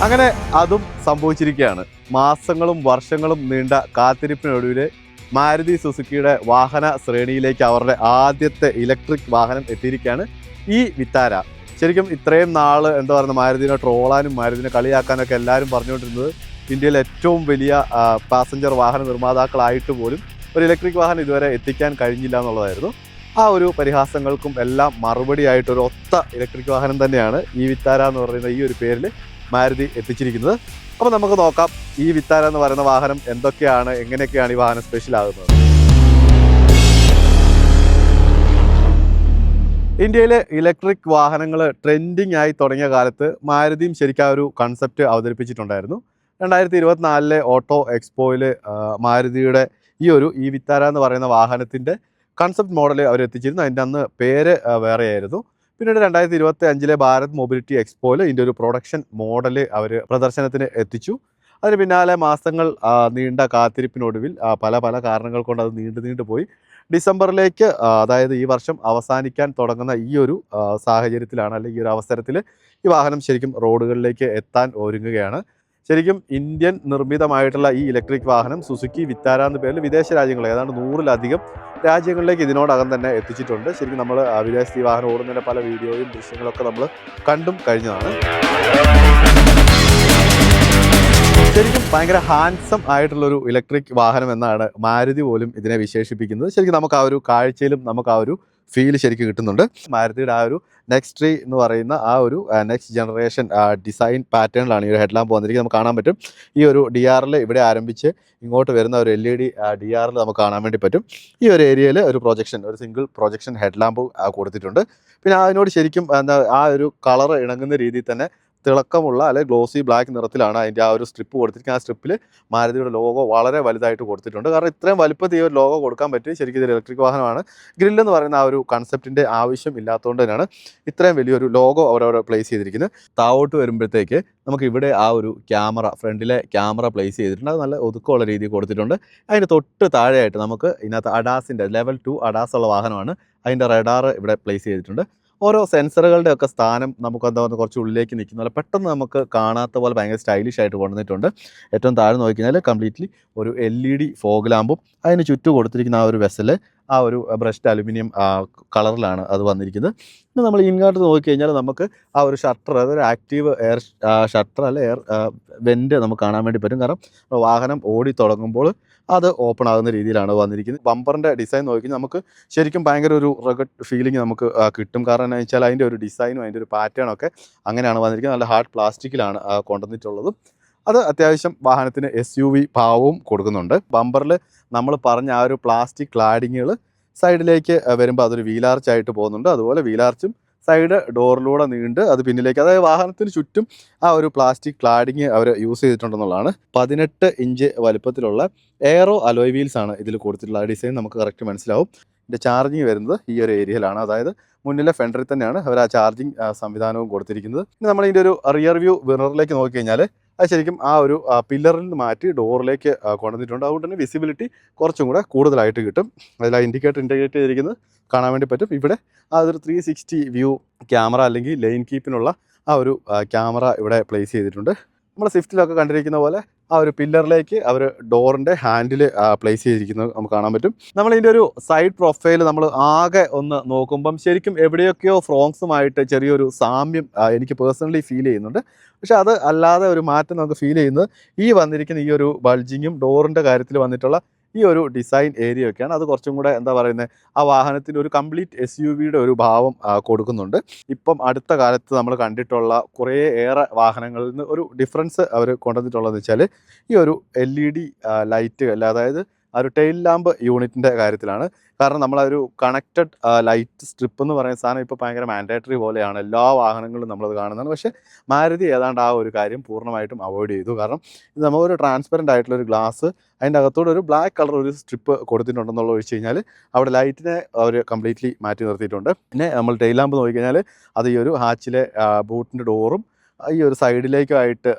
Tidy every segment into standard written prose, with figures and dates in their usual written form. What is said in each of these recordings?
അങ്ങനെ അതും സംഭവിച്ചിരിക്കുകയാണ്. മാസങ്ങളും വർഷങ്ങളും നീണ്ട കാത്തിരിപ്പിനൊടുവിൽ മാരുതി സുസുക്കിയുടെ വാഹന ശ്രേണിയിലേക്ക് അവരുടെ ആദ്യത്തെ ഇലക്ട്രിക് വാഹനം എത്തിയിരിക്കുകയാണ് ഈ വിത്താര. ശരിക്കും ഇത്രയും നാൾ എന്താ പറയുക, മാരുതിനെ ട്രോളാനും മാരുതിനെ കളിയാക്കാനൊക്കെ എല്ലാവരും പറഞ്ഞുകൊണ്ടിരുന്നത് ഇന്ത്യയിലെ ഏറ്റവും വലിയ പാസഞ്ചർ വാഹന നിർമ്മാതാക്കളായിട്ട് പോലും ഒരു ഇലക്ട്രിക് വാഹനം ഇതുവരെ എത്തിക്കാൻ കഴിഞ്ഞില്ല എന്നുള്ളതായിരുന്നു. ആ ഒരു പരിഹാസങ്ങൾക്കും എല്ലാം മറുപടിയായിട്ട് ഒരു ഒത്ത ഇലക്ട്രിക് വാഹനം തന്നെയാണ് ഈ വിത്താര എന്ന് പറയുന്ന ഈ ഒരു പേരിൽ മാരുതി എത്തിച്ചിരിക്കുന്നത്. അപ്പോൾ നമുക്ക് നോക്കാം ഈ വിത്താര എന്ന് പറയുന്ന വാഹനം എന്തൊക്കെയാണ്, എങ്ങനെയൊക്കെയാണ് ഈ വാഹനം സ്പെഷ്യൽ ആകുന്നത്. ഇന്ത്യയിലെ ഇലക്ട്രിക് വാഹനങ്ങൾ ട്രെൻഡിങ് ആയി തുടങ്ങിയ കാലത്ത് മാരുതിയും ശരിക്കും ആ ഒരു കൺസെപ്റ്റ് അവതരിപ്പിച്ചിട്ടുണ്ടായിരുന്നു. 2024 ഓട്ടോ എക്സ്പോയിൽ മാരുതിയുടെ ഈ വിത്താര എന്ന് പറയുന്ന വാഹനത്തിൻ്റെ കൺസെപ്റ്റ് മോഡൽ അവർ എത്തിച്ചിരുന്നു. അതിൻ്റെ അന്ന് പേര് വേറെയായിരുന്നു. പിന്നീട് 2025 ഭാരത് മൊബിലിറ്റി എക്സ്പോയിൽ ഇതിൻ്റെ ഒരു പ്രൊഡക്ഷൻ മോഡൽ അവർ പ്രദർശനത്തിന് എത്തിച്ചു. അതിന് പിന്നാലെ മാസങ്ങൾ നീണ്ട കാത്തിരിപ്പിനൊടുവിൽ പല പല കാരണങ്ങൾ കൊണ്ട് അത് നീണ്ടു പോയി. ഡിസംബറിലേക്ക്, അതായത് ഈ വർഷം അവസാനിക്കാൻ തുടങ്ങുന്ന ഈ ഒരു സാഹചര്യത്തിലാണ്, അല്ലെങ്കിൽ ഈ ഒരു അവസരത്തിൽ ഈ വാഹനം ശരിക്കും റോഡുകളിലേക്ക് എത്താൻ ഒരുങ്ങുകയാണ്. ശരിക്കും ഇന്ത്യൻ നിർമ്മിതമായിട്ടുള്ള ഈ ഇലക്ട്രിക് വാഹനം സുസുക്കി വിത്താര എന്ന പേരിൽ വിദേശ രാജ്യങ്ങൾ ഏതാണ്ട് 100-ലധികം രാജ്യങ്ങളിലേക്ക് ഇതിനോടകം തന്നെ എത്തിച്ചിട്ടുണ്ട്. ശരിക്കും നമ്മൾ വിദേശത്ത് ഈ വാഹനം ഓടുന്നതിൻ്റെ പല വീഡിയോയും ദൃശ്യങ്ങളൊക്കെ നമ്മൾ കണ്ടും കഴിഞ്ഞതാണ്. ശരിക്കും ഭയങ്കര ഹാൻസം ആയിട്ടുള്ളൊരു ഇലക്ട്രിക് വാഹനം എന്നാണ് മാരുതി പോലും ഇതിനെ വിശേഷിപ്പിക്കുന്നത്. ശരിക്കും നമുക്ക് ആ ഒരു കാഴ്ചയിലും നമുക്ക് ആ ഒരു ഫീൽ ശരിക്കും കിട്ടുന്നുണ്ട്. മാരുതിയുടെ ആ ഒരു നെക്സ്റ്റ് ട്രീ എന്ന് പറയുന്ന ആ ഒരു നെക്സ്റ്റ് ജനറേഷൻ ഡിസൈൻ പാറ്റേണിലാണ് ഈ ഒരു ഹെഡ് ലാമ്പ് വന്നിരിക്കുന്നത്. നമുക്ക് കാണാൻ പറ്റും ഈ ഒരു DRL ഇവിടെ ആരംഭിച്ച് ഇങ്ങോട്ട് വരുന്ന ഒരു LED DRL നമുക്ക് കാണാൻ വേണ്ടി പറ്റും. ഈ ഒരു ഏരിയയിൽ ഒരു സിംഗിൾ പ്രൊജക്ഷൻ ഹെഡ് ലാമ്പ് കൊടുത്തിട്ടുണ്ട്. പിന്നെ അതിനോട് ശരിക്കും ആ ഒരു കളർ ഇണങ്ങുന്ന രീതിയിൽ തന്നെ തിളക്കമുള്ള അല്ലെങ്കിൽ ഗ്ലോസി ബ്ലാക്ക് നിറത്തിലാണ് അതിൻ്റെ ആ ഒരു സ്ട്രിപ്പ് കൊടുത്തിരിക്കുന്നത്. ആ സ്ട്രിപ്പിൽ മാരുതിയുടെ ലോഗോ വളരെ വലുതായിട്ട് കൊടുത്തിട്ടുണ്ട്. കാരണം ഇത്രയും വലുപ്പത്തിൽ ഈ ഒരു ലോഗോ കൊടുക്കാൻ പറ്റി. ശരിക്കും ഇതൊരു ഇലക്ട്രിക് വാഹനമാണ്. ഗ്രില്ലെന്ന് പറയുന്ന ആ ഒരു കൺസെപ്റ്റിൻ്റെ ആവശ്യം ഇല്ലാത്തതുകൊണ്ട് തന്നെയാണ് ഇത്രയും വലിയൊരു ലോഗോ അവരവിടെ പ്ലേസ് ചെയ്തിരിക്കുന്നത്. താഴോട്ട് വരുമ്പോഴത്തേക്ക് നമുക്ക് ഇവിടെ ആ ഒരു ഫ്രണ്ടിലെ ക്യാമറ പ്ലേസ് ചെയ്തിട്ടുണ്ട്. അത് നല്ല ഒതുക്കമുള്ള രീതിയിൽ കൊടുത്തിട്ടുണ്ട്. അതിൻ്റെ തൊട്ട് താഴെയായിട്ട് നമുക്ക് ഇതിനകത്ത് അഡാസിൻ്റെ ലെവൽ 2 അഡാസ് ഉള്ള വാഹനമാണ്. അതിൻ്റെ റഡാർ ഇവിടെ പ്ലേസ് ചെയ്തിട്ടുണ്ട്. ഓരോ സെൻസറുകളുടെ ഒക്കെ സ്ഥാനം നമുക്ക് എന്താ പറയുക, കുറച്ച് ഉള്ളിലേക്ക് നിൽക്കുന്ന പോലെ പെട്ടെന്ന് നമുക്ക് കാണാത്ത പോലെ ഭയങ്കര സ്റ്റൈലിഷ് ആയിട്ട് കൊണ്ടുവന്നിട്ടുണ്ട്. ഏറ്റവും താഴെ നോക്കിക്കഴിഞ്ഞാൽ കംപ്ലീറ്റ്ലി ഒരു LED ഫോഗ് ലാമ്പും അതിന് ചുറ്റും കൊടുത്തിരിക്കുന്ന ആ ഒരു വെസല് ആ ഒരു ബ്രഷ്ഡ് അലുമിനിയം കളറിലാണ് അത് വന്നിരിക്കുന്നത്. പിന്നെ നമ്മൾ ഇങ്ങോട്ട് നോക്കിക്കഴിഞ്ഞാൽ നമുക്ക് ആ ഒരു ഷട്ടർ, അതൊരു ആക്റ്റീവ് എയർ ഷട്ടർ അല്ല എയർ വെൻറ്റ് നമുക്ക് കാണാൻ വേണ്ടി പറ്റും. കാരണം വാഹനം ഓടി തുടങ്ങുമ്പോൾ അത് ഓപ്പൺ ആകുന്ന രീതിയിലാണ് വന്നിരിക്കുന്നത്. ബമ്പറിൻ്റെ ഡിസൈൻ നോക്കിക്കഴിഞ്ഞാൽ നമുക്ക് ശരിക്കും ഭയങ്കര ഒരു റഗഡ് ഫീലിംഗ് നമുക്ക് കിട്ടും. കാരണം എന്താ വെച്ചാൽ അതിൻ്റെ ഒരു ഡിസൈനും അതിൻ്റെ ഒരു പാറ്റേണൊക്കെ അങ്ങനെയാണ് വന്നിരിക്കുന്നത്. നല്ല ഹാർഡ് പ്ലാസ്റ്റിക്കിലാണ് കൊണ്ടുവന്നിട്ടുള്ളത്. അത് അത്യാവശ്യം വാഹനത്തിന് SUV ഭാവവും കൊടുക്കുന്നുണ്ട്. ബമ്പറിൽ നമ്മൾ പറഞ്ഞ ആ ഒരു പ്ലാസ്റ്റിക് ക്ലാഡിങ്ങുകൾ സൈഡിലേക്ക് വരുമ്പോൾ അതൊരു വീലാർച്ചായിട്ട് പോകുന്നുണ്ട്. അതുപോലെ വീലാർച്ചും സൈഡ് ഡോറിലൂടെ നീണ്ട് അത് പിന്നിലേക്ക്, അതായത് വാഹനത്തിന് ചുറ്റും ആ ഒരു പ്ലാസ്റ്റിക് ക്ലാഡിങ് അവർ യൂസ് ചെയ്തിട്ടുണ്ടെന്നുള്ളതാണ്. 18 ഇഞ്ച് വലുപ്പത്തിലുള്ള എയറോ അലോയ് വീൽസ് ആണ് ഇതിൽ കൊടുത്തിട്ടുള്ള. ആ ഡിസൈൻ നമുക്ക് കറക്റ്റ് മനസ്സിലാവും. ഇതിൻ്റെ ചാർജിങ് വരുന്നത് ഈ ഒരു ഏരിയയിലാണ്, അതായത് മുന്നിലെ ഫെൻഡറിൽ തന്നെയാണ് അവർ ആ ചാർജിങ് സംവിധാനവും കൊടുത്തിരിക്കുന്നത്. ഇനി നമ്മൾ ഇതിൻ്റെ ഒരു റിയർ വ്യൂ മിററിലേക്ക് നോക്കിക്കഴിഞ്ഞാൽ അത് ശരിക്കും ആ ഒരു പില്ലറിൽ നിന്ന് മാറ്റി ഡോറിലേക്ക് കൊണ്ടുവന്നിട്ടുണ്ട്. അതുകൊണ്ട് തന്നെ വിസിബിലിറ്റി കുറച്ചും കൂടെ കൂടുതലായിട്ട് കിട്ടും. അതിൽ ആ ഇൻഡിക്കേറ്റർ ഇൻറ്റഗ്രേറ്റ് ചെയ്തിരിക്കുന്നത് കാണാൻ വേണ്ടി പറ്റും. ഇവിടെ അതൊരു 360 വ്യൂ ക്യാമറ അല്ലെങ്കിൽ ലൈൻ കീപ്പിനുള്ള ആ ഒരു ക്യാമറ ഇവിടെ പ്ലേസ് ചെയ്തിട്ടുണ്ട്. നമ്മൾ സ്വിഫ്റ്റിലൊക്കെ കണ്ടിരിക്കുന്ന പോലെ ആ ഒരു പില്ലറിലേക്ക് അവർ ഡോറിൻ്റെ ഹാൻഡിൽ പ്ലേസ് ചെയ്തിരിക്കുന്നത് നമുക്ക് കാണാൻ പറ്റും. നമ്മളിതിൻ്റെ ഒരു സൈഡ് പ്രൊഫൈൽ നമ്മൾ ആകെ ഒന്ന് നോക്കുമ്പം ശരിക്കും എവിടെയൊക്കെയോ ഫ്രോങ്സുമായിട്ട് ചെറിയൊരു സാമ്യം എനിക്ക് പേഴ്സണലി ഫീൽ ചെയ്യുന്നുണ്ട്. പക്ഷെ അത് അല്ലാതെ ഒരു മാറ്റം നമുക്ക് ഫീൽ ചെയ്യുന്നത് ഈ വന്നിരിക്കുന്ന ഈ ഒരു ബൾജിങ്ങും ഡോറിൻ്റെ കാര്യത്തിൽ വന്നിട്ടുള്ള ഈ ഒരു ഡിസൈൻ ഏരിയ ഒക്കെയാണ്. അത് കുറച്ചും കൂടെ എന്താ പറയുന്നത്, ആ വാഹനത്തിന് ഒരു കംപ്ലീറ്റ് SUVയുടെ ഒരു ഭാവം കൊടുക്കുന്നുണ്ട്. ഇപ്പം അടുത്ത കാലത്ത് നമ്മൾ കണ്ടിട്ടുള്ള കുറേ ഏറെ വാഹനങ്ങളിൽ നിന്ന് ഒരു ഡിഫറൻസ് അവർ കൊണ്ടുവന്നിട്ടുള്ളതെന്ന് വെച്ചാൽ ഈ ഒരു LED ലൈറ്റ് അല്ല, അതായത് ആ ഒരു ടെയിൽ ലാമ്പ് യൂണിറ്റിൻ്റെ കാര്യത്തിലാണ്. കാരണം നമ്മളൊരു കണക്റ്റഡ് ലൈറ്റ് സ്ട്രിപ്പ് എന്ന് പറയുന്ന സാധനം ഇപ്പോൾ ഭയങ്കര മാൻഡേറ്ററി പോലെയാണ്, എല്ലാ വാഹനങ്ങളിലും നമ്മളത് കാണുന്നതാണ്. പക്ഷേ മാരുതി ഏതാണ്ട് ആ ഒരു കാര്യം പൂർണ്ണമായിട്ടും അവോയ്ഡ് ചെയ്തു. കാരണം ഇത് നമ്മളൊരു ട്രാൻസ്പെറൻ്റ് ആയിട്ടുള്ളൊരു ഗ്ലാസ്, അതിൻ്റെ അകത്തോടെ ഒരു ബ്ലാക്ക് കളർ ഒരു സ്ട്രിപ്പ് കൊടുത്തിട്ടുണ്ടെന്നുള്ള ഒഴിച്ച് കഴിഞ്ഞാൽ അവിടെ ലൈറ്റിനെ അവർ കംപ്ലീറ്റ്ലി മാറ്റി നിർത്തിയിട്ടുണ്ട്. പിന്നെ നമ്മൾ ടെയിൽ ലാമ്പ് നോക്കിക്കഴിഞ്ഞാൽ അത് ഈ ഒരു ഹാച്ചിലെ ബൂട്ടിൻ്റെ ഡോറും ഈ ഒരു സൈഡിലേക്കായിട്ട്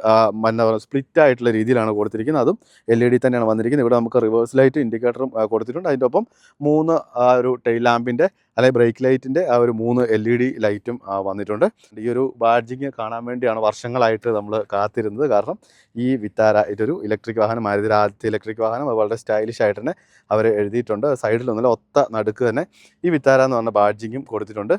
എന്താ പറയുക സ്പ്ലിറ്റ് ആയിട്ടുള്ള രീതിയിലാണ് കൊടുത്തിരിക്കുന്നത്. അതും LED തന്നെയാണ് വന്നിരിക്കുന്നത്. ഇവിടെ നമുക്ക് റിവേഴ്സ് ലൈറ്റ് ഇൻഡിക്കേറ്ററും കൊടുത്തിട്ടുണ്ട്. അതിൻ്റെ ഒപ്പം 3 ഒരു ടെയിൽ ലാമ്പിൻ്റെ അല്ലെങ്കിൽ ബ്രേക്ക് ലൈറ്റിൻ്റെ ഒരു 3 LED ലൈറ്റും വന്നിട്ടുണ്ട്. ഈ ഒരു ബാഡ്ജിങ് കാണാൻ വേണ്ടിയാണ് വർഷങ്ങളായിട്ട് നമ്മൾ കാത്തിരുന്നത്. കാരണം ഈ വിത്താര ഇതൊരു ഇലക്ട്രിക് വാഹനം, മാരുതിയുടെ ആദ്യത്തെ ഇലക്ട്രിക് വാഹനം. അത് വളരെ സ്റ്റൈലിഷ് ആയിട്ട് തന്നെ അവർ എഴുതിയിട്ടുണ്ട്. സൈഡിലൊന്നുമില്ല, ഒത്ത നടുക്ക് തന്നെ ഈ വിത്താര എന്ന് പറഞ്ഞ ബാഡ്ജിങ്ങും കൊടുത്തിട്ടുണ്ട്.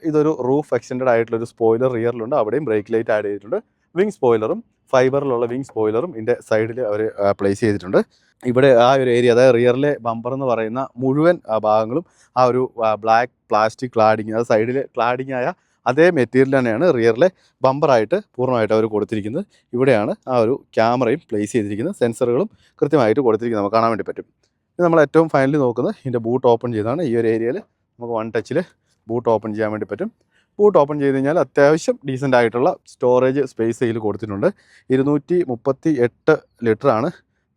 ഇതൊരു റൂഫ് എക്സ്റ്റൻഡ് ആയിട്ടുള്ളൊരു സ്പോയിലർ റിയറിലുണ്ട്. അവിടെയും ബ്രേക്ക് ലൈറ്റ് ആഡ് ചെയ്തിട്ടുണ്ട്. വിങ് സ്പോയിലറും ഫൈബറിലുള്ള വിങ് സ്പോയിലറും ഇതിൻ്റെ സൈഡിൽ അവർ പ്ലേസ് ചെയ്തിട്ടുണ്ട്. ഇവിടെ ആ ഒരു ഏരിയ, അതായത് റിയറിലെ ബമ്പർ എന്ന് പറയുന്ന മുഴുവൻ ഭാഗങ്ങളും ആ ഒരു ബ്ലാക്ക് പ്ലാസ്റ്റിക് ക്ലാഡിങ്, അത് സൈഡിൽ ക്ലാഡിങ് ആയ അതേ മെറ്റീരിയൽ തന്നെയാണ് റിയറിലെ ബമ്പറായിട്ട് പൂർണ്ണമായിട്ട് അവർ കൊടുത്തിരിക്കുന്നത്. ഇവിടെയാണ് ആ ഒരു ക്യാമറയും പ്ലേസ് ചെയ്തിരിക്കുന്നത്. സെൻസറുകളും കൃത്യമായിട്ട് കൊടുത്തിരിക്കുന്നത് നമുക്ക് കാണാൻ വേണ്ടി പറ്റും. ഇത് നമ്മൾ ഏറ്റവും ഫൈനലി നോക്കുന്നത് ഇതിൻ്റെ ബൂട്ട് ഓപ്പൺ ചെയ്താണ്. ഈ ഒരു ഏരിയയിൽ നമുക്ക് 1 ടച്ചിൽ ബൂട്ട് ഓപ്പൺ ചെയ്യാൻ വേണ്ടി പറ്റും. ബൂട്ട് ഓപ്പൺ ചെയ്ത് കഴിഞ്ഞാൽ അത്യാവശ്യം ഡീസൻ്റ് ആയിട്ടുള്ള സ്റ്റോറേജ് സ്പേസ് ഇതിൽ കൊടുത്തിട്ടുണ്ട്. 238 ലിറ്ററാണ്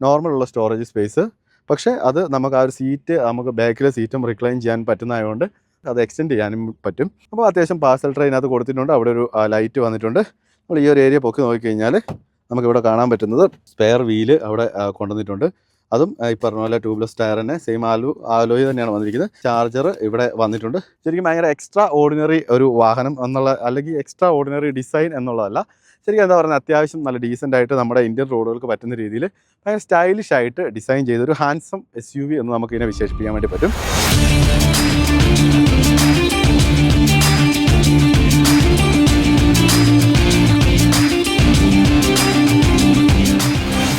നോർമലുള്ള സ്റ്റോറേജ് സ്പേസ്. പക്ഷേ അത് നമുക്ക് ആ ഒരു സീറ്റ്, നമുക്ക് ബാക്കിലെ സീറ്റും റിക്ലൈൻ ചെയ്യാൻ പറ്റുന്നതായതുകൊണ്ട് അത് എക്സ്റ്റെൻഡ് ചെയ്യാനും പറ്റും. അപ്പോൾ അത്യാവശ്യം പാർസൽ ട്രെയിനകത്ത് കൊടുത്തിട്ടുണ്ട്. അവിടെ ഒരു ലൈറ്റ് വന്നിട്ടുണ്ട്. നമ്മൾ ഈ ഒരു ഏരിയ പൊക്കി നോക്കിക്കഴിഞ്ഞാൽ നമുക്കിവിടെ കാണാൻ പറ്റുന്നത് സ്പെയർ വീല് അവിടെ കൊണ്ടുവന്നിട്ടുണ്ട്. അതും ഈ പറഞ്ഞ പോലെ ട്യൂബ്ലെസ് ടയർ തന്നെ, സെയിം ആലോയ് തന്നെയാണ് വന്നിരിക്കുന്നത്. ചാർജർ ഇവിടെ വന്നിട്ടുണ്ട്. ശരിക്കും ഭയങ്കര എക്സ്ട്രാ ഓർഡിനറി ഒരു വാഹനം എന്നുള്ള, അല്ലെങ്കിൽ എക്സ്ട്രാ ഓർഡിനറി ഡിസൈൻ എന്നുള്ളതല്ല, ശരിക്കും എന്താ പറയുക, അത്യാവശ്യം നല്ല ഡീസൻ്റ് ആയിട്ട് നമ്മുടെ ഇന്ത്യൻ റോഡുകൾക്ക് പറ്റുന്ന രീതിയിൽ ഭയങ്കര സ്റ്റൈലിഷ് ആയിട്ട് ഡിസൈൻ ചെയ്തൊരു ഹാൻസം SUV എന്ന് നമുക്കിതിനെ വിശേഷിപ്പിക്കാൻ വേണ്ടി പറ്റും.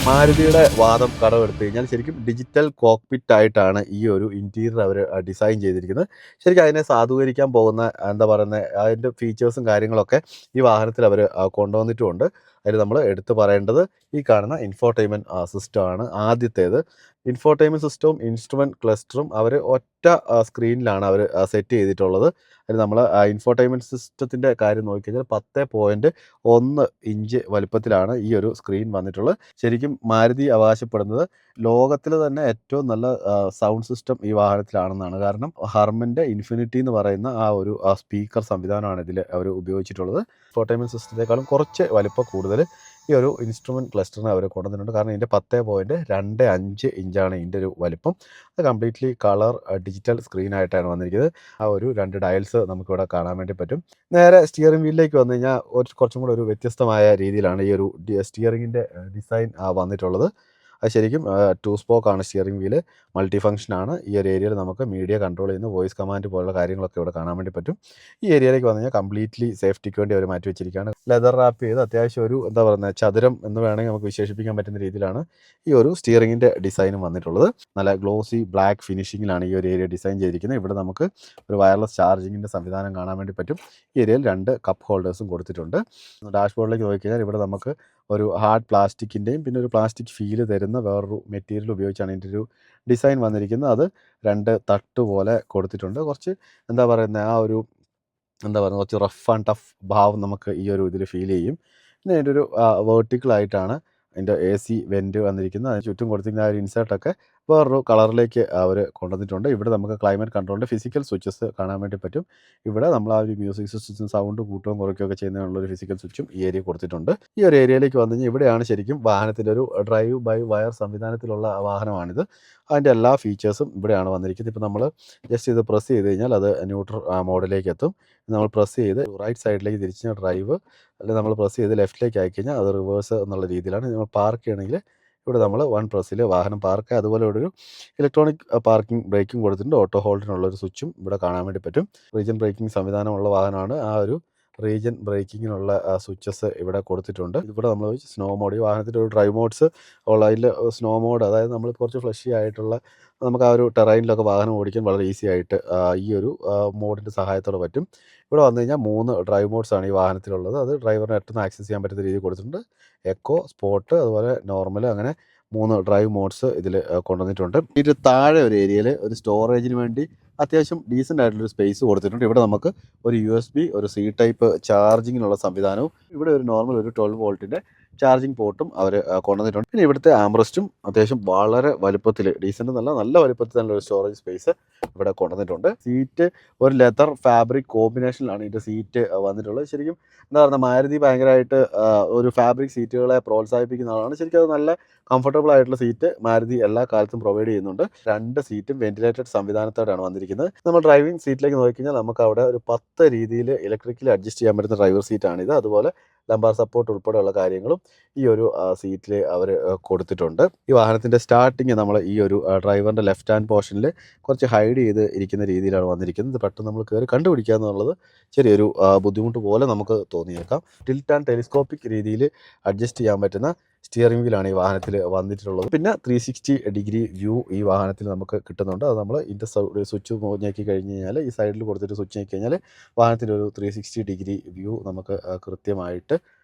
മാരുതിയുടെ വാദം കടമെടുത്തു കഴിഞ്ഞാൽ ശരിക്കും ഡിജിറ്റൽ കോക്പിറ്റ് ആയിട്ടാണ് ഈ ഒരു ഇൻറ്റീരിയർ അവർ ഡിസൈൻ ചെയ്തിരിക്കുന്നത്. ശരിക്കും അതിനെ സാധൂകരിക്കാൻ പോകുന്ന, എന്താ പറയുന്നത്, അതിൻ്റെ ഫീച്ചേഴ്സും കാര്യങ്ങളൊക്കെ ഈ വാഹനത്തിൽ അവർ കൊണ്ടുവന്നിട്ടുമുണ്ട്. അതിൽ നമ്മൾ എടുത്തു പറയേണ്ടത് ഈ കാണുന്ന ഇൻഫോർടൈൻമെൻറ്റ് സിസ്റ്റമാണ് ആദ്യത്തേത്. ഇൻഫോർടൈൻമെൻറ്റ് സിസ്റ്റവും ഇൻസ്ട്രുമെൻറ്റ് ക്ലസ്റ്ററും അവർ ഒറ്റ സ്ക്രീനിലാണ് അവർ സെറ്റ് ചെയ്തിട്ടുള്ളത്. അതിൽ നമ്മൾ ഇൻഫോർടൈൻമെൻറ്റ് സിസ്റ്റത്തിൻ്റെ കാര്യം നോക്കിക്കഴിഞ്ഞാൽ 10.1 ഇഞ്ച് വലിപ്പത്തിലാണ് ഈ ഒരു സ്ക്രീൻ വന്നിട്ടുള്ളത്. ശരിക്കും മാരുതി അവകാശപ്പെടുന്നത് ലോകത്തിൽ തന്നെ ഏറ്റവും നല്ല സൗണ്ട് സിസ്റ്റം ഈ വാഹനത്തിലാണെന്നാണ്. കാരണം ഹർമൻ്റെ ഇൻഫിനിറ്റി എന്ന് പറയുന്ന ആ ഒരു സ്പീക്കർ സംവിധാനമാണ് ഇതിൽ അവർ ഉപയോഗിച്ചിട്ടുള്ളത്. ഇൻഫോർടൈൻമെൻറ്റ് സിസ്റ്റത്തെക്കാളും കുറച്ച് വലിപ്പം കൂടുതൽ ഈ ഒരു ഇൻസ്ട്രുമെൻറ്റ് ക്ലസ്റ്ററിനെ അവർ കൊണ്ടുവന്നിട്ടുണ്ട്. കാരണം ഇതിൻ്റെ 10.25 ഇഞ്ചാണ് ഇതിൻ്റെ ഒരു വലിപ്പം. അത് കംപ്ലീറ്റ്ലി കളർ ഡിജിറ്റൽ സ്ക്രീനായിട്ടാണ് വന്നിരിക്കുന്നത്. ആ ഒരു 2 ഡയൽസ് നമുക്കിവിടെ കാണാൻ വേണ്ടി പറ്റും. നേരെ സ്റ്റിയറിംഗ് വീലിലേക്ക് വന്നു കഴിഞ്ഞാൽ കുറച്ചും കൂടെ ഒരു വ്യത്യസ്തമായ രീതിയിലാണ് ഈ ഒരു സ്റ്റിയറിങ്ങിൻ്റെ ഡിസൈൻ വന്നിട്ടുള്ളത്. അത് ശരിക്കും 2 സ്പോക്കാണ് സ്റ്റിയറിംഗ് വീല്, മൾട്ടി ഫംഗ്ഷനാണ്. ഈ ഒരു ഏരിയയിൽ നമുക്ക് മീഡിയ കൺട്രോൾ ചെയ്യുന്ന വോയിസ് കമാൻഡ് പോലുള്ള കാര്യങ്ങളൊക്കെ ഇവിടെ കാണാൻ വേണ്ടി പറ്റും. ഈ ഏരിയയിലേക്ക് വന്നു കഴിഞ്ഞാൽ കംപ്ലീറ്റ്ലി സേഫ്റ്റിക്ക് വേണ്ടി അവർ മാറ്റി വെച്ചിരിക്കുകയാണ്. ലെതർ റാപ്പ് ചെയ്ത് അത്യാവശ്യം ഒരു, എന്താ പറയുന്നത്, ചതുരം എന്ന് വേണമെങ്കിൽ നമുക്ക് വിശേഷിപ്പിക്കാൻ പറ്റുന്ന രീതിയിലാണ് ഈ ഒരു സ്റ്റിയറിങ്ങിൻ്റെ ഡിസൈനും വന്നിട്ടുള്ളത്. നല്ല ഗ്ലോസി ബ്ലാക്ക് ഫിനിഷിങ്ങിലാണ് ഈ ഒരു ഏരിയ ഡിസൈൻ ചെയ്തിരിക്കുന്നത്. ഇവിടെ നമുക്ക് ഒരു വയർലെസ് ചാർജിങ്ങിൻ്റെ സംവിധാനം കാണാൻ വേണ്ടി പറ്റും. ഈ ഏരിയയിൽ 2 കപ്പ് ഹോൾഡേഴ്സും കൊടുത്തിട്ടുണ്ട്. ഡാഷ്ബോർഡിലേക്ക് നോക്കിക്കഴിഞ്ഞാൽ ഇവിടെ നമുക്ക് ഒരു ഹാർഡ് പ്ലാസ്റ്റിക്കിൻ്റെയും പിന്നെ ഒരു പ്ലാസ്റ്റിക് ഫീല് തരുന്ന വേറൊരു മെറ്റീരിയൽ ഉപയോഗിച്ചാണ് ഇതിൻ്റെ ഒരു ഡിസൈൻ വന്നിരിക്കുന്നത്. അത് 2 തട്ട് പോലെ കൊടുത്തിട്ടുണ്ട്. കുറച്ച്, എന്താ പറയുന്നത്, ആ ഒരു, എന്താ പറയുക, കുറച്ച് റഫ് ആൻഡ് ടഫ് ഭാവം നമുക്ക് ഈ ഒരു ഇതിൽ ഫീൽ ചെയ്യും. പിന്നെ അതിൻ്റെ ഒരു വേർട്ടിക്കലായിട്ടാണ് അതിൻ്റെ AC വെൻറ്റ് വന്നിരിക്കുന്നത്. അതിന് ചുറ്റും കൊടുത്തിരിക്കുന്ന ആ ഒരു ഇൻസേർട്ടൊക്കെ വേറൊരു കളറിലേക്ക് അവർ കൊണ്ടുവന്നിട്ടുണ്ട്. ഇവിടെ നമുക്ക് ക്ലൈമറ്റ് കൺട്രോളിൻ്റെ ഫിസിക്കൽ സ്വിച്ചസ് കാണാൻ വേണ്ടി പറ്റും. ഇവിടെ നമ്മൾ ആ ഒരു മ്യൂസിക് സിസ്റ്റം സൗണ്ട് കൂട്ടുകയും കുറയ്ക്കുകയൊക്കെ ചെയ്യുന്നതിനുള്ളൊരു ഫിസിക്കൽ സ്വിച്ചും ഈ ഏരിയ കൊടുത്തിട്ടുണ്ട്. ഈ ഒരു ഏരിയയിലേക്ക് വന്നു കഴിഞ്ഞാൽ ഇവിടെയാണ് ശരിക്കും വാഹനത്തിൻ്റെ ഒരു ഡ്രൈവ് ബൈ വയർ സംവിധാനത്തിലുള്ള വാഹനമാണിത്. അതിൻ്റെ എല്ലാ ഫീച്ചേഴ്സും ഇവിടെയാണ് വന്നിരിക്കുന്നത്. ഇപ്പോൾ നമ്മൾ ജസ്റ്റ് ഇത് പ്രസ് ചെയ്ത് കഴിഞ്ഞാൽ അത് ന്യൂട്രൽ മോഡിലേക്ക് എത്തും. നമ്മൾ പ്രസ് ചെയ്ത് റൈറ്റ് സൈഡിലേക്ക് തിരിച്ച് കഴിഞ്ഞാൽ ഡ്രൈവ്, അല്ലെങ്കിൽ നമ്മൾ പ്രസ് ചെയ്ത് ലെഫ്റ്റിലേക്ക് ആയിക്കഴിഞ്ഞാൽ അത് റിവേഴ്സ് എന്നുള്ള രീതിയിലാണ്. നമ്മൾ പാർക്ക് ചെയ്യണമെങ്കിൽ ഇവിടെ നമ്മൾ 1 പ്രസ്സിൽ വാഹനം പാർക്ക്. അതുപോലെ ഇവിടെ ഒരു ഇലക്ട്രോണിക് പാർക്കിംഗ് ബ്രേക്കും കൊടുത്തിട്ടുണ്ട്. ഓട്ടോ ഹോൾഡിനുള്ളൊരു സ്വിച്ചും ഇവിടെ കാണാൻ വേണ്ടി പറ്റും. റീജിയൻ ബ്രേക്കിംഗ് സംവിധാനമുള്ള വാഹനമാണ്. ആ ഒരു റീജിയൻ ബ്രേക്കിങ്ങിനുള്ള സ്വിച്ചസ് ഇവിടെ കൊടുത്തിട്ടുണ്ട്. ഇവിടെ നമ്മൾ സ്നോ മോഡ്, ഈ വാഹനത്തിൻ്റെ ഒരു ഡ്രൈവ് മോഡ്സ് ഉള്ള, അതിൽ സ്നോ മോഡ്, അതായത് നമ്മൾ കുറച്ച് ഫ്ലഷി ആയിട്ടുള്ള, നമുക്ക് ആ ഒരു ടെറൈനിലൊക്കെ വാഹനം ഓടിക്കാൻ വളരെ ഈസി ആയിട്ട് ഈ ഒരു മോഡിൻ്റെ സഹായത്തോടെ പറ്റും. ഇവിടെ വന്നു കഴിഞ്ഞാൽ 3 ഡ്രൈവ് മോഡ്സാണ് ഈ വാഹനത്തിലുള്ളത്. അത് ഡ്രൈവറിന് പെട്ടെന്ന് ആക്സസ് ചെയ്യാൻ പറ്റുന്ന രീതിയിൽ കൊടുത്തിട്ടുണ്ട്. എക്കോ, സ്പോർട്ട്, അതുപോലെ നോർമൽ, അങ്ങനെ 3 ഡ്രൈവ് മോഡ്സ് ഇതിൽ കൊണ്ടുവന്നിട്ടുണ്ട്. ഇതിൻ്റെ താഴെ ഒരു ഏരിയയിൽ ഒരു സ്റ്റോറേജിന് വേണ്ടി അത്യാവശ്യം ഡീസൻ്റ് ആയിട്ടുള്ളൊരു സ്പേസ് കൊടുത്തിട്ടുണ്ട്. ഇവിടെ നമുക്ക് ഒരു USB, ഒരു C ടൈപ്പ് ചാർജിങ്ങിനുള്ള സംവിധാനവും, ഇവിടെ ഒരു നോർമൽ ഒരു 12 വോൾട്ടിൻ്റെ ചാർജിങ് പോർട്ടും അവർ കൊണ്ടുവന്നിട്ടുണ്ട്. പിന്നെ ഇവിടുത്തെ ആംബ്രസ്റ്റും അത്യാവശ്യം വളരെ വലുപ്പത്തിൽ, ഡീസൻ്റ് നല്ല വലുപ്പത്തിൽ തന്നെ ഒരു സ്റ്റോറേജ് സ്പേസ് ഇവിടെ കൊണ്ടുവന്നിട്ടുണ്ട്. സീറ്റ് ഒരു ലെതർ ഫാബ്രിക് കോമ്പിനേഷനിലാണ് ഇതിൻ്റെ സീറ്റ് വന്നിട്ടുള്ളത്. ശരിക്കും എന്താ പറയുക, മാരുതി ഭയങ്കരമായിട്ട് ഒരു ഫാബ്രിക് സീറ്റുകളെ പ്രോത്സാഹിപ്പിക്കുന്ന ആളാണ്. ശരിക്കും അത് നല്ല കംഫർട്ടബിൾ ആയിട്ടുള്ള സീറ്റ് മാരുതി എല്ലാ കാലത്തും പ്രൊവൈഡ് ചെയ്യുന്നുണ്ട്. 2 സീറ്റും വെന്റിലേറ്റഡ് സംവിധാനത്തോടെയാണ് വന്നിരിക്കുന്നത്. നമ്മൾ ഡ്രൈവിംഗ് സീറ്റിലേക്ക് നോക്കിക്കഴിഞ്ഞാൽ നമുക്ക് അവിടെ ഒരു 10 രീതിയിൽ ഇലക്ട്രിക്കലി അഡ്ജസ്റ്റ് ചെയ്യാൻ പറ്റുന്ന ഡ്രൈവർ സീറ്റാണിത്. അതുപോലെ ലംബാർ സപ്പോർട്ട് ഉൾപ്പെടെയുള്ള കാര്യങ്ങളും ഈ ഒരു സീറ്റിൽ അവർ കൊടുത്തിട്ടുണ്ട്. ഈ വാഹനത്തിൻ്റെ സ്റ്റാർട്ടിങ് നമ്മൾ ഈ ഒരു ഡ്രൈവറിൻ്റെ ലെഫ്റ്റ് ഹാൻഡ് പോർഷനിൽ കുറച്ച് ഹൈഡ് ചെയ്ത് ഇരിക്കുന്ന രീതിയിലാണ് വന്നിരിക്കുന്നത്. പെട്ടെന്ന് നമ്മൾ കയറി കണ്ടുപിടിക്കുക എന്നുള്ളത് ചെറിയൊരു ബുദ്ധിമുട്ട് പോലെ നമുക്ക് തോന്നിയേക്കാം. ടിൽറ്റ് ആൻഡ് ടെലിസ്കോപ്പിക് രീതിയിൽ അഡ്ജസ്റ്റ് ചെയ്യാൻ പറ്റുന്ന സ്റ്റിയറിംഗ് വീലാണ് ഈ വാഹനത്തിൽ വന്നിട്ടുള്ളത്. പിന്നെ 360 ഡിഗ്രി വ്യൂ ഈ വാഹനത്തിൽ നമുക്ക് കിട്ടുന്നുണ്ട്. അത് നമ്മൾ ഇതിൻ്റെ സ്വിച്ച് ഞെക്കി കഴിഞ്ഞ് കഴിഞ്ഞാൽ, ഈ സൈഡിൽ കൊടുത്തിട്ട് സ്വിച്ച് ഞെക്കി കഴിഞ്ഞാൽ വാഹനത്തിൻ്റെ ഒരു 360 ഡിഗ്രി വ്യൂ നമുക്ക് കൃത്യമായിട്ട്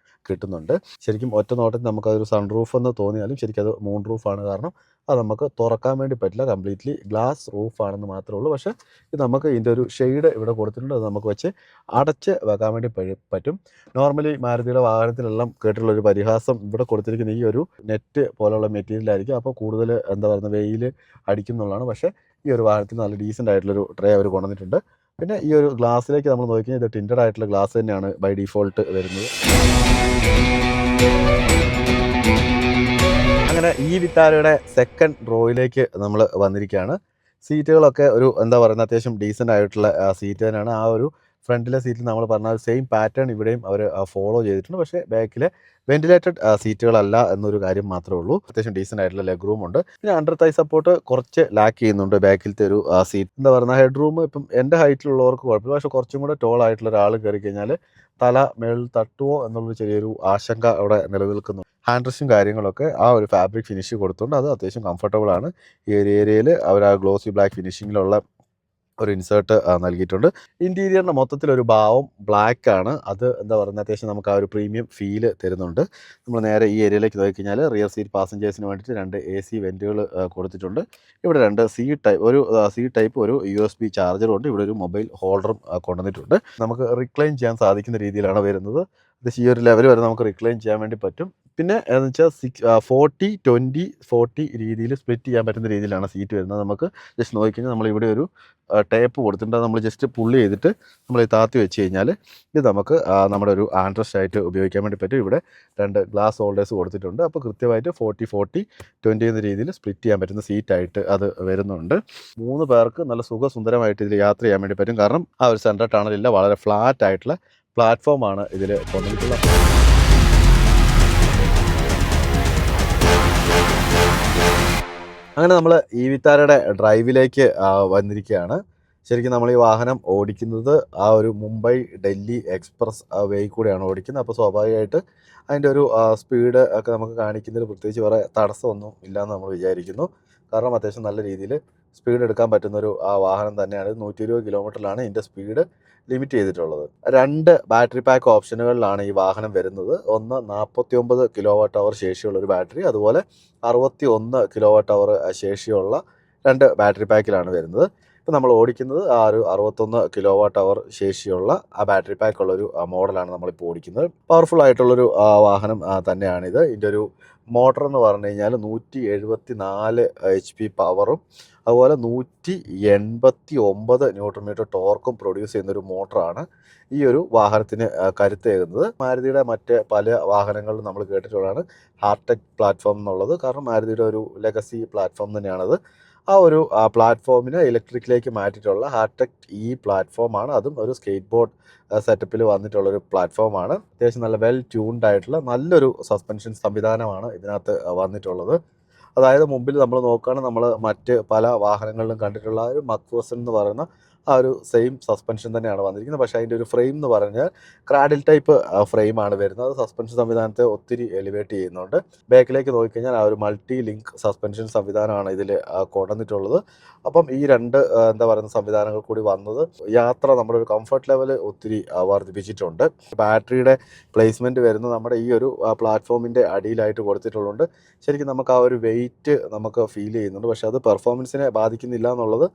കിട്ടുന്നുണ്ട്. ശരിക്കും ഒറ്റ നോട്ടത്തിൽ നമുക്കതൊരു സൺറൂഫ് എന്ന് തോന്നിയാലും ശരിക്കും അത് മൂൺ റൂഫാണ്. കാരണം അത് നമുക്ക് തുറക്കാൻ വേണ്ടി പറ്റില്ല, കംപ്ലീറ്റ്ലി ഗ്ലാസ് റൂഫാണെന്ന് മാത്രമേ ഉള്ളൂ. പക്ഷേ ഇത് നമുക്ക് ഇതിൻ്റെ ഒരു ഷെയ്ഡ് ഇവിടെ കൊടുത്തിട്ടുണ്ട്, അത് നമുക്ക് വെച്ച് അടച്ച് വെക്കാൻ വേണ്ടി പറ്റും. നോർമലി മാരുതിയുടെ വാഹനത്തിലെല്ലാം കേട്ടിട്ടുള്ളൊരു പരിഹാസം ഇവിടെ കൊടുത്തിരിക്കുന്ന ഈ ഒരു നെറ്റ് പോലുള്ള മെറ്റീരിയലായിരിക്കും. അപ്പോൾ കൂടുതൽ എന്താ പറയുക, വെയിൽ അടിക്കും എന്നുള്ളതാണ്. പക്ഷേ ഈ ഒരു വാഹനത്തിൽ നല്ല ഡീസൻ്റ് ആയിട്ടുള്ളൊരു ട്രേ അവർ കൊണ്ടുവന്നിട്ടുണ്ട്. പിന്നെ ഈ ഒരു ഗ്ലാസ്സിലേക്ക് നമ്മൾ നോക്കിയാൽ ഇത് ടിൻറ്റഡ് ആയിട്ടുള്ള ഗ്ലാസ് തന്നെയാണ് ബൈ ഡിഫോൾട്ട് വരുന്നത്. അങ്ങനെ ഈ വിറ്റാരയുടെ സെക്കൻഡ് റോയിലേക്ക് നമ്മൾ വന്നിരിക്കുകയാണ്. സീറ്റുകളൊക്കെ ഒരു എന്താ പറയുക, അത്യാവശ്യം ഡീസൻ്റ് ആയിട്ടുള്ള സീറ്റ് തന്നെയാണ്. ആ ഒരു ഫ്രണ്ടിലെ സീറ്റിൽ നമ്മൾ പറഞ്ഞ സെയിം പാറ്റേൺ ഇവിടെയും അവർ ഫോളോ ചെയ്തിട്ടുണ്ട്. പക്ഷേ ബാക്കിലെ വെന്റിലേറ്റഡ് സീറ്റുകളല്ല എന്നൊരു കാര്യം മാത്രമേ ഉള്ളൂ. അത്യാവശ്യം ഡീസൻ്റ് ആയിട്ടുള്ള ലെഗ് റൂം ഉണ്ട്. പിന്നെ അണ്ടർ തൈ സപ്പോർട്ട് കുറച്ച് ലാക്ക് ചെയ്യുന്നുണ്ട് ബാക്കിലത്തെ ഒരു സീറ്റ്. എന്താ പറയുക, ഹെഡ് റൂം ഇപ്പം എൻ്റെ ഹൈറ്റിലുള്ളവർക്ക് കുഴപ്പമില്ല. പക്ഷേ കുറച്ചും കൂടെ ടോൾ ആയിട്ടുള്ള ഒരാൾ കയറി കഴിഞ്ഞാൽ തല മേളിൽ തട്ടുമോ എന്നുള്ളൊരു ചെറിയൊരു ആശങ്ക അവിടെ നിലനിൽക്കുന്നു. ഹാൻഡ് റെസ്റ്റും കാര്യങ്ങളൊക്കെ ആ ഒരു ഫാബ്രിക് ഫിനിഷ് കൊടുത്തുകൊണ്ട് അത് അത്യാവശ്യം കംഫർട്ടബിൾ ആണ്. ഈ ഒരു ഏരിയയിൽ അവർ ആ ഗ്ലോസി ബ്ലാക്ക് ഫിനിഷിങ്ങിലുള്ള ഒരു ഇൻസേർട്ട് നൽകിയിട്ടുണ്ട്. ഇൻറ്റീരിയറിൻ്റെ മൊത്തത്തിലൊരു ഭാവം ബ്ലാക്ക് ആണ്. അത് എന്താ പറയുക, അത്യാവശ്യം നമുക്ക് ആ ഒരു പ്രീമിയം ഫീല് തരുന്നുണ്ട്. നമ്മൾ നേരെ ഈ ഏരിയയിലേക്ക് നോക്കിക്കഴിഞ്ഞാൽ റിയർ സീറ്റ് പാസഞ്ചേഴ്സിന് വേണ്ടിയിട്ട് 2 AC വെൻറ്റുകൾ കൊടുത്തിട്ടുണ്ട്. ഇവിടെ 2 ഒരു സി ടൈപ്പ് ഒരു USB ചാർജറും ഉണ്ട്. ഇവിടെ ഒരു മൊബൈൽ ഹോൾഡറും കൊണ്ടുവന്നിട്ടുണ്ട്. നമുക്ക് റിക്ലൈൻ ചെയ്യാൻ സാധിക്കുന്ന രീതിയിലാണ് വരുന്നത്. ഈ ഒരു ലെവൽ വരെ നമുക്ക് റിക്ലൈൻ ചെയ്യാൻ വേണ്ടി പറ്റും. പിന്നെ എന്ന് വെച്ചാൽ 40-20-40 രീതിയിൽ സ്പ്ലിറ്റ് ചെയ്യാൻ പറ്റുന്ന രീതിയിലാണ് സീറ്റ് വരുന്നത്. നമുക്ക് ജസ്റ്റ് നോക്കിക്കഴിഞ്ഞാൽ നമ്മളിവിടെ ഒരു ടേപ്പ് കൊടുത്തിട്ടുണ്ട്. നമ്മൾ ജസ്റ്റ് പുള്ളി ചെയ്തിട്ട് നമ്മൾ ഈ താത്തി വെച്ച് കഴിഞ്ഞാൽ ഇത് നമുക്ക് നമ്മുടെ ഒരു ആൻഡ്രസ്റ്റ് ആയിട്ട് ഉപയോഗിക്കാൻ വേണ്ടി പറ്റും. ഇവിടെ 2 ഗ്ലാസ് ഹോൾഡേഴ്സ് കൊടുത്തിട്ടുണ്ട്. അപ്പോൾ കൃത്യമായിട്ട് 40-40-20 എന്ന രീതിയിൽ സ്പ്ലിറ്റ് ചെയ്യാൻ പറ്റുന്ന സീറ്റായിട്ട് അത് വരുന്നുണ്ട്. 3 പേർക്ക് നല്ല സുഖസുന്ദരമായിട്ട് ഇതിൽ യാത്ര ചെയ്യാൻ വേണ്ടി പറ്റും. കാരണം ആ ഒരു സെൻട്രൽ ടണലില്ല, വളരെ ഫ്ലാറ്റ് ആയിട്ടുള്ള പ്ലാറ്റ്ഫോമാണ് ഇതിൽ കൊണ്ടുവന്നിട്ടുള്ളത്. അങ്ങനെ നമ്മൾ ഈ വിറ്റാരയുടെ ഡ്രൈവിലേക്ക് വന്നിരിക്കുകയാണ്. ശരിക്കും നമ്മൾ ഈ വാഹനം ഓടിക്കുന്നത് ആ ഒരു മുംബൈ ഡൽഹി എക്സ്പ്രസ് വേയിൽ കൂടെയാണ് ഓടിക്കുന്നത്. അപ്പോൾ സ്വാഭാവികമായിട്ട് അതിൻ്റെ ഒരു സ്പീഡ് ഒക്കെ നമുക്ക് കാണിക്കുന്നതിൽ പ്രത്യേകിച്ച് വേറെ തടസ്സമൊന്നും ഇല്ലയെന്ന് നമ്മൾ വിചാരിക്കുന്നു. കാരണം അത്യാവശ്യം നല്ല രീതിയിൽ സ്പീഡ് എടുക്കാൻ പറ്റുന്നൊരു വാഹനം തന്നെയാണ്. 120 കിലോമീറ്ററിലാണ് ഇതിൻ്റെ സ്പീഡ് ലിമിറ്റ് ചെയ്തിട്ടുള്ളത്. 2 ബാറ്ററി പാക്ക് ഓപ്ഷനുകളിലാണ് ഈ വാഹനം വരുന്നത്. ഒന്ന് 49 kWh ശേഷിയുള്ള ഒരു ബാറ്ററി, അതുപോലെ 61 kWh ശേഷിയുള്ള 2 ബാറ്ററി പാക്കിലാണ് വരുന്നത്. ഇപ്പം നമ്മൾ ഓടിക്കുന്നത് ആ ഒരു 61 kWh ശേഷിയുള്ള ആ ബാറ്ററി പാക്കുള്ളൊരു മോഡലാണ് നമ്മളിപ്പോൾ ഓടിക്കുന്നത്. പവർഫുൾ ആയിട്ടുള്ളൊരു വാഹനം തന്നെയാണിത്. ഇതിൻ്റെ ഒരു മോട്ടർ എന്ന് പറഞ്ഞു കഴിഞ്ഞാൽ 174 HP പവറും അതുപോലെ 189 Nm ടോർക്കും പ്രൊഡ്യൂസ് ചെയ്യുന്നൊരു മോട്ടറാണ് ഈ ഒരു വാഹനത്തിന് കരുത്തേകുന്നത്. മാരുതിയുടെ മറ്റ് പല വാഹനങ്ങളിലും നമ്മൾ കേട്ടിട്ടുള്ളതാണ് ഹാർടെക് പ്ലാറ്റ്ഫോം എന്നുള്ളത്. കാരണം മാരുതിയുടെ ഒരു ലെഗസി പ്ലാറ്റ്ഫോം തന്നെയാണത്. ആ ഒരു പ്ലാറ്റ്ഫോമിനെ ഇലക്ട്രിക്കിലേക്ക് മാറ്റിയിട്ടുള്ള ഹാർടെക് പ്ലാറ്റ്ഫോമാണ്. അതും ഒരു സ്കേറ്റ് ബോർഡ് സെറ്റപ്പിൽ വന്നിട്ടുള്ളൊരു പ്ലാറ്റ്ഫോമാണ്. അത്യാവശ്യം നല്ല വെൽ ട്യൂൺഡ് ആയിട്ടുള്ള നല്ലൊരു സസ്പെൻഷൻ സംവിധാനമാണ് ഇതിനകത്ത് വന്നിട്ടുള്ളത്. അതായത് മുമ്പിൽ നമ്മൾ നോക്കുകയാണെങ്കിൽ നമ്മൾ മറ്റ് പല വാഹനങ്ങളിലും കണ്ടിട്ടുള്ള ഒരു മക്ഫേഴ്സൺ എന്ന് പറയുന്ന ആ ഒരു സെയിം സസ്പെൻഷൻ തന്നെയാണ് വന്നിരിക്കുന്നത്. പക്ഷേ അതിൻ്റെ ഒരു ഫ്രെയിം എന്ന് പറഞ്ഞാൽ ക്രാഡിൽ ടൈപ്പ് ഫ്രെയിമാണ് വരുന്നത്. സസ്പെൻഷൻ സംവിധാനത്തെ ഒത്തിരി എലിവേറ്റ് ചെയ്യുന്നുണ്ട്. ബാക്കിലേക്ക് നോക്കിക്കഴിഞ്ഞാൽ ആ ഒരു മൾട്ടി ലിങ്ക് സസ്പെൻഷൻ സംവിധാനമാണ് ഇതിൽ കൊണ്ടുവന്നിട്ടുള്ളത്. അപ്പം ഈ 2 എന്താ പറയുന്ന സംവിധാനങ്ങൾ കൂടി വന്നത് യാത്ര നമ്മുടെ ഒരു കംഫർട്ട് ലെവൽ ഒത്തിരി വർദ്ധിപ്പിച്ചിട്ടുണ്ട്. ബാറ്ററിയുടെ പ്ലേസ്മെൻറ്റ് വരുന്നത് നമ്മുടെ ഈ ഒരു പ്ലാറ്റ്ഫോമിൻ്റെ അടിയിലായിട്ട് കൊടുത്തിട്ടുള്ളതുകൊണ്ട് ശരിക്കും നമുക്ക് ആ ഒരു വെയിറ്റ് നമുക്ക് ഫീൽ ചെയ്യുന്നുണ്ട്. പക്ഷേ അത് പെർഫോമൻസിനെ ബാധിക്കുന്നില്ല എന്നുള്ളത്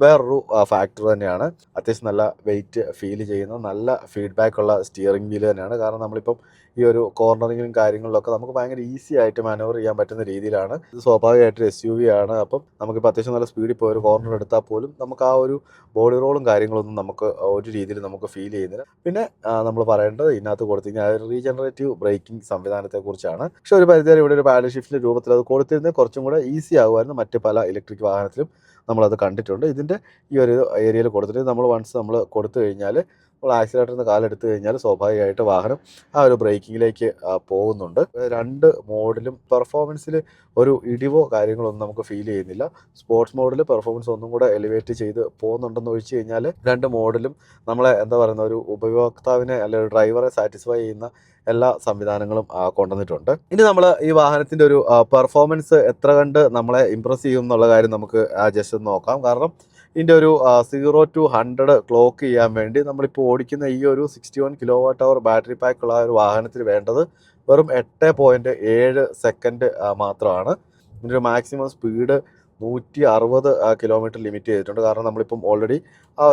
വേറൊരു ഫാക്ടർ തന്നെയാണ്. അത്യാവശ്യം നല്ല വെയിറ്റ് ഫീൽ ചെയ്യുന്ന നല്ല ഫീഡ്ബാക്ക് ഉള്ള സ്റ്റിയറിംഗ് വീല് തന്നെയാണ്. കാരണം നമ്മളിപ്പം ഈ ഒരു കോർണറിങ്ങിലും കാര്യങ്ങളിലൊക്കെ നമുക്ക് ഭയങ്കര ഈസി ആയിട്ട് മാനേവർ ചെയ്യാൻ പറ്റുന്ന രീതിയിലാണ്. ഇത് സ്വാഭാവികമായിട്ട് SUV ആണ്. അപ്പം നമുക്കിപ്പോൾ അത്യാവശ്യം നല്ല സ്പീഡിൽ പോയി ഒരു കോർണർ എടുത്താൽ പോലും നമുക്ക് ആ ഒരു ബോഡി റോളും കാര്യങ്ങളൊന്നും നമുക്ക് ഒരു രീതിയിൽ നമുക്ക് ഫീൽ ചെയ്യുന്നില്ല. പിന്നെ നമ്മൾ പറയേണ്ടത് ഇതിനകത്ത് കൊടുത്തിരിക്കുന്ന റീജനറേറ്റീവ് ബ്രേക്കിംഗ് സംവിധാനത്തെക്കുറിച്ചാണ്. പക്ഷേ ഒരു പരിധിവരെ ഇവിടെ ഒരു പാഡൽ ഷിഫ്റ്റിൻ്റെ രൂപത്തിൽ അത് കൊടുത്തിരുന്നത് കുറച്ചും കൂടെ ഈസി ആകുമായിരുന്നു. മറ്റ് പല ഇലക്ട്രിക് വാഹനത്തിലും നമ്മളത് കണ്ടിട്ടുണ്ട്. ഇതിൻ്റെ ഈ ഒരു ഏരിയയിൽ കൊടുത്തിട്ട് നമ്മൾ വൺസ് നമ്മൾ കൊടുത്തു കഴിഞ്ഞാൽ നമ്മൾ ആക്സിലേറ്ററിൽ നിന്ന് കാലെടുത്ത് കഴിഞ്ഞാൽ സ്വാഭാവികമായിട്ട് വാഹനം ആ ഒരു ബ്രേക്കിങ്ങിലേക്ക് പോകുന്നുണ്ട്. രണ്ട് മോഡിലും പെർഫോമൻസിൽ ഒരു ഇടിവോ കാര്യങ്ങളൊന്നും നമുക്ക് ഫീൽ ചെയ്യുന്നില്ല. സ്പോർട്സ് മോഡിൽ പെർഫോമൻസ് ഒന്നും കൂടെ എലിവേറ്റ് ചെയ്ത് പോകുന്നുണ്ടെന്ന് ഒഴിച്ച് കഴിഞ്ഞാൽ രണ്ട് മോഡിലും നമ്മളെ എന്താ പറയുന്ന ഒരു ഉപഭോക്താവിനെ അല്ലെങ്കിൽ ഡ്രൈവറെ സാറ്റിസ്ഫൈ ചെയ്യുന്ന എല്ലാ സംവിധാനങ്ങളും കൊണ്ടുവന്നിട്ടുണ്ട്. ഇനി നമ്മൾ ഈ വാഹനത്തിൻ്റെ ഒരു പെർഫോമൻസ് എത്ര കണ്ട് നമ്മളെ ഇമ്പ്രസ് ചെയ്യും എന്നുള്ള കാര്യം നമുക്ക് ജസ്റ്റ് ഒന്ന് നോക്കാം. കാരണം ഇതിൻ്റെ ഒരു 0 to 100 ക്ലോക്ക് ചെയ്യാൻ വേണ്ടി നമ്മളിപ്പോൾ ഓടിക്കുന്ന ഈ ഒരു 61 kWh ബാറ്ററി പാക്കുള്ള ഒരു വാഹനത്തിന് വേണ്ടത് വെറും 8.7 സെക്കൻഡ് മാത്രമാണ്. ഇതിൻ്റെ ഒരു മാക്സിമം സ്പീഡ് 160 കിലോമീറ്റർ ലിമിറ്റ് ചെയ്തിട്ടുണ്ട്. കാരണം നമ്മളിപ്പം ഓൾറെഡി ആ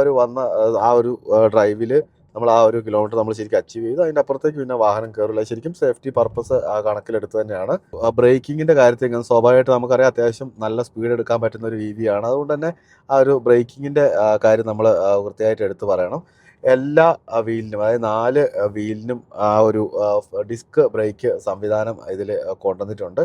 ഒരു ഡ്രൈവിൽ നമ്മൾ ആ ഒരു കിലോമീറ്റർ നമ്മൾ ശരിക്കും അച്ചീവ് ചെയ്തു. അതിൻ്റെ അപ്പുറത്തേക്ക് പിന്നെ വാഹനം കയറില്ല. ശരിക്കും സേഫ്റ്റി പർപ്പസ് കണക്കിലെടുത്ത് തന്നെയാണ്. ബ്രേക്കിങ്ങിൻ്റെ കാര്യത്തിൽ സ്വാഭാവികമായിട്ട് നമുക്കറിയാം അത്യാവശ്യം നല്ല സ്പീഡ് എടുക്കാൻ പറ്റുന്ന ഒരു രീതിയാണ്. അതുകൊണ്ട് തന്നെ ആ ഒരു ബ്രേക്കിങ്ങിൻ്റെ കാര്യം നമ്മൾ കൃത്യമായിട്ട് എടുത്ത് പറയണം. എല്ലാ വീലിനും, അതായത് 4 വീലിനും ആ ഒരു ഡിസ്ക് ബ്രേക്ക് സംവിധാനം ഇതിൽ കൊണ്ടുവന്നിട്ടുണ്ട്.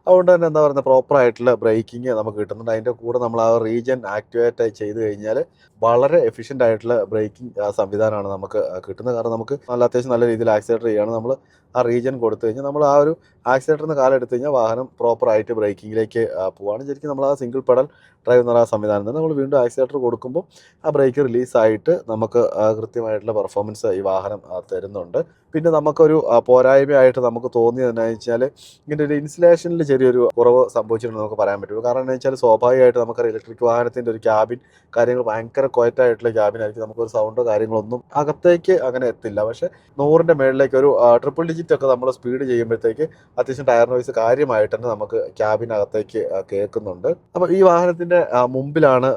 അതുകൊണ്ട് തന്നെ എന്താ പറയുക, പ്രോപ്പറായിട്ടുള്ള ബ്രേക്കിങ് നമുക്ക് കിട്ടുന്നുണ്ട്. അതിൻ്റെ കൂടെ നമ്മൾ ആ റീജിയൻ ആക്ടിവേറ്റ് ചെയ്ത് കഴിഞ്ഞാൽ വളരെ എഫിഷ്യൻ്റ് ആയിട്ടുള്ള ബ്രേക്കിംഗ് സംവിധാനമാണ് നമുക്ക് കിട്ടുന്നത്. കാരണം നമുക്ക് അത്യാവശ്യം നല്ല രീതിയിൽ ആക്സിലേറ്റർ ചെയ്യുകയാണ്. നമ്മൾ ആ റീജിയൻ കൊടുത്തു കഴിഞ്ഞാൽ നമ്മൾ ആ ഒരു ആക്സിലേറ്ററിൽ നിന്ന് കാലെടുത്ത് കഴിഞ്ഞാൽ വാഹനം പ്രോപ്പറായിട്ട് ബ്രേക്കിങ്ങിലേക്ക് പോവുകയാണ്. ശരിക്കും നമ്മൾ ആ സിംഗിൾ പെഡൽ ഡ്രൈവ് എന്നുള്ള ആ സംവിധാനം തന്നെ നമ്മൾ വീണ്ടും ആക്സിലേറ്റർ കൊടുക്കുമ്പോൾ ആ ബ്രേക്ക് റിലീസായിട്ട് നമുക്ക് കൃത്യമായിട്ടുള്ള പെർഫോമൻസ് ഈ വാഹനം തരുന്നുണ്ട്. പിന്നെ നമുക്കൊരു പോരായ്മയായിട്ട് നമുക്ക് തോന്നിയത് എന്താണെന്ന് വെച്ചാൽ ഇങ്ങനെ ഒരു ഇൻസുലേഷനിൽ ചെറിയൊരു കുറവ് സംഭവിച്ചിട്ടുണ്ടെന്ന് നമുക്ക് പറയാൻ പറ്റുള്ളൂ. കാരണം എന്താ വെച്ചാൽ സ്വാഭാവികമായിട്ട് നമുക്കൊരു ഇലക്ട്രിക് വാഹനത്തിൻ്റെ ഒരു ക്യാബിൻ കാര്യങ്ങൾ ഭയങ്കര ക്വയറ്റായിട്ടുള്ള ക്യാബിനായിരിക്കും. നമുക്കൊരു സൗണ്ടോ കാര്യങ്ങളൊന്നും അകത്തേക്ക് അങ്ങനെ എത്തില്ല. പക്ഷേ 100ൻ്റെ മേളിലേക്ക് ഒരു ട്രിപ്പിൾ ഡിജിറ്റ് ഒക്കെ നമ്മൾ സ്പീഡ് ചെയ്യുമ്പോഴത്തേക്ക് അത്യാവശ്യം ടയർ നോയ്സ് കാര്യമായിട്ട് തന്നെ നമുക്ക് ക്യാബിനകത്തേക്ക് കേൾക്കുന്നുണ്ട്. അപ്പോൾ ഈ വാഹനത്തിൻ്റെ മുമ്പിലാണ്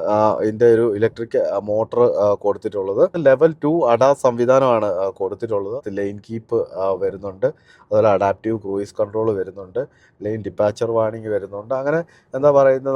ഇതിൻ്റെ ഒരു ഇലക്ട്രിക് മോട്ടർ കൊടുത്തിട്ടുള്ളത്. ലെവൽ 2 ADAS സംവിധാനമാണ് കൊടുത്തിട്ടുള്ളത്. ലൈൻ കീപ്പ് വരുന്നുണ്ട്, അതുപോലെ അഡാപ്റ്റീവ് ക്രൂയിസ് കൺട്രോൾ വരുന്നുണ്ട്, ലൈൻ ഡിപ്പാച്ചർ വാർണിംഗ് വരുന്നുണ്ട്. അങ്ങനെ എന്താ പറയുന്നത്,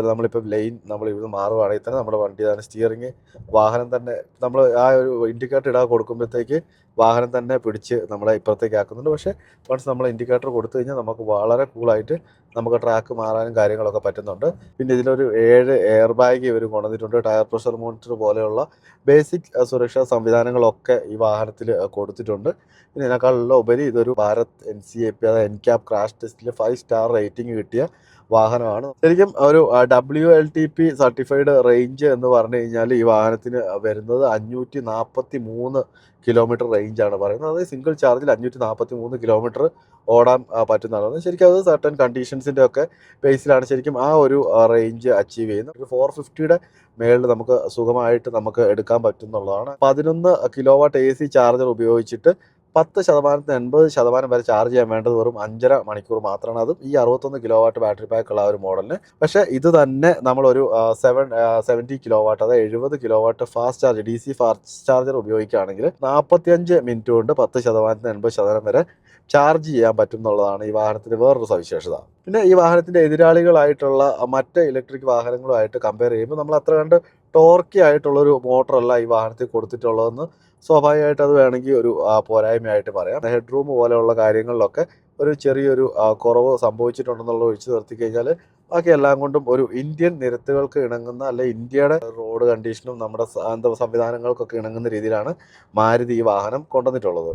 നമ്മളിപ്പം ലൈൻ നമ്മൾ ഇവിടുന്ന് മാറുകയാണെങ്കിൽ തന്നെ നമ്മുടെ വണ്ടി തന്നെ സ്റ്റിയറിങ് വാഹനം തന്നെ നമ്മൾ ആ ഒരു ഇൻഡിക്കേറ്റർ ഇടാൻ കൊടുക്കുമ്പോഴത്തേക്ക് വാഹനം തന്നെ പിടിച്ച് നമ്മളെ ഇപ്പുറത്തേക്ക് ആക്കുന്നുണ്ട്. പക്ഷേ വൺസ് നമ്മൾ ഇൻഡിക്കേറ്റർ കൊടുത്തു കഴിഞ്ഞാൽ നമുക്ക് വളരെ കൂളായിട്ട് നമുക്ക് ട്രാക്ക് മാറാനും കാര്യങ്ങളൊക്കെ പറ്റുന്നുണ്ട്. പിന്നെ ഇതിലൊരു 7 എയർ ബാഗ് ഇവർ കൊണ്ടുവന്നിട്ടുണ്ട്. ടയർ പ്രഷർ മോണിറ്റർ പോലെയുള്ള ബേസിക് സുരക്ഷാ സംവിധാനങ്ങളൊക്കെ ഈ വാഹനത്തിൽ കൊടുത്തിട്ടുണ്ട്. പിന്നെ ഇതിനേക്കാളെല്ലാം ഉപരി ഇതൊരു ഭാരത് NCAP അതായത് NCAP ക്രാഷ് ടെസ്റ്റിൽ 5 സ്റ്റാർ റേറ്റിംഗ് കിട്ടിയ വാഹനമാണ്. ശരിക്കും ഒരു WLTP സർട്ടിഫൈഡ് റേഞ്ച് എന്ന് പറഞ്ഞു കഴിഞ്ഞാൽ ഈ വാഹനത്തിന് വരുന്നത് 543 കിലോമീറ്റർ റേഞ്ചാണ് പറയുന്നത്. അതായത് സിംഗിൾ ചാർജിൽ 543 കിലോമീറ്റർ ഓടാൻ പറ്റുന്നതാണ്. ശരിക്കും അത് സർട്ടൻ കണ്ടീഷൻസിൻ്റെ ഒക്കെ ബേസിലാണ് ശരിക്കും ആ ഒരു റേഞ്ച് അച്ചീവ് ചെയ്യുന്നത്. ഒരു 450യുടെ മേളിൽ നമുക്ക് സുഖമായിട്ട് നമുക്ക് എടുക്കാൻ പറ്റുന്നുള്ളതാണ്. 11 കിലോവാട്ട് AC ചാർജർ ഉപയോഗിച്ചിട്ട് 10% 80% വരെ ചാർജ് ചെയ്യാൻ വേണ്ടത് വെറും 5.5 മണിക്കൂർ മാത്രമാണ്. അതും ഈ 61 കിലോവാട്ട് ബാറ്ററി പാക്ക് ഉള്ള ഒരു മോഡലിന്. പക്ഷേ ഇത് തന്നെ നമ്മളൊരു 70 കിലോവാട്ട് അതായത് 70 kilowatt fast charge DC fast charger ഉപയോഗിക്കുകയാണെങ്കിൽ 45 മിനിറ്റ് കൊണ്ട് 10% 80% വരെ ചാർജ് ചെയ്യാൻ പറ്റും എന്നുള്ളതാണ് ഈ വാഹനത്തിൻ്റെ വേറൊരു സവിശേഷത. പിന്നെ ഈ വാഹനത്തിൻ്റെ എതിരാളികളായിട്ടുള്ള മറ്റ് ഇലക്ട്രിക് വാഹനങ്ങളുമായിട്ട് കമ്പയർ ചെയ്യുമ്പോൾ നമ്മൾ അത്ര കണ്ട് ടോർക്കി ആയിട്ടുള്ളൊരു മോട്ടറല്ല ഈ വാഹനത്തിൽ കൊടുത്തിട്ടുള്ളതെന്ന് സ്വാഭാവികമായിട്ട് അത് വേണമെങ്കിൽ ഒരു പോരായ്മയായിട്ട് പറയാം. ഹെഡ് റൂം പോലെയുള്ള കാര്യങ്ങളിലൊക്കെ ഒരു ചെറിയൊരു കുറവ് സംഭവിച്ചിട്ടുണ്ടെന്നുള്ളത് ഒഴിച്ചു നിർത്തി കഴിഞ്ഞാൽ ബാക്കി എല്ലാം കൊണ്ടും ഒരു ഇന്ത്യൻ നിരത്തുകൾക്ക് ഇണങ്ങുന്ന, അല്ലെ ഇന്ത്യയുടെ റോഡ് കണ്ടീഷനും നമ്മുടെ സംവിധാനങ്ങൾക്കൊക്കെ ഇണങ്ങുന്ന രീതിയിലാണ് മാരുതി ഈ വാഹനം കൊണ്ടുവന്നിട്ടുള്ളത്.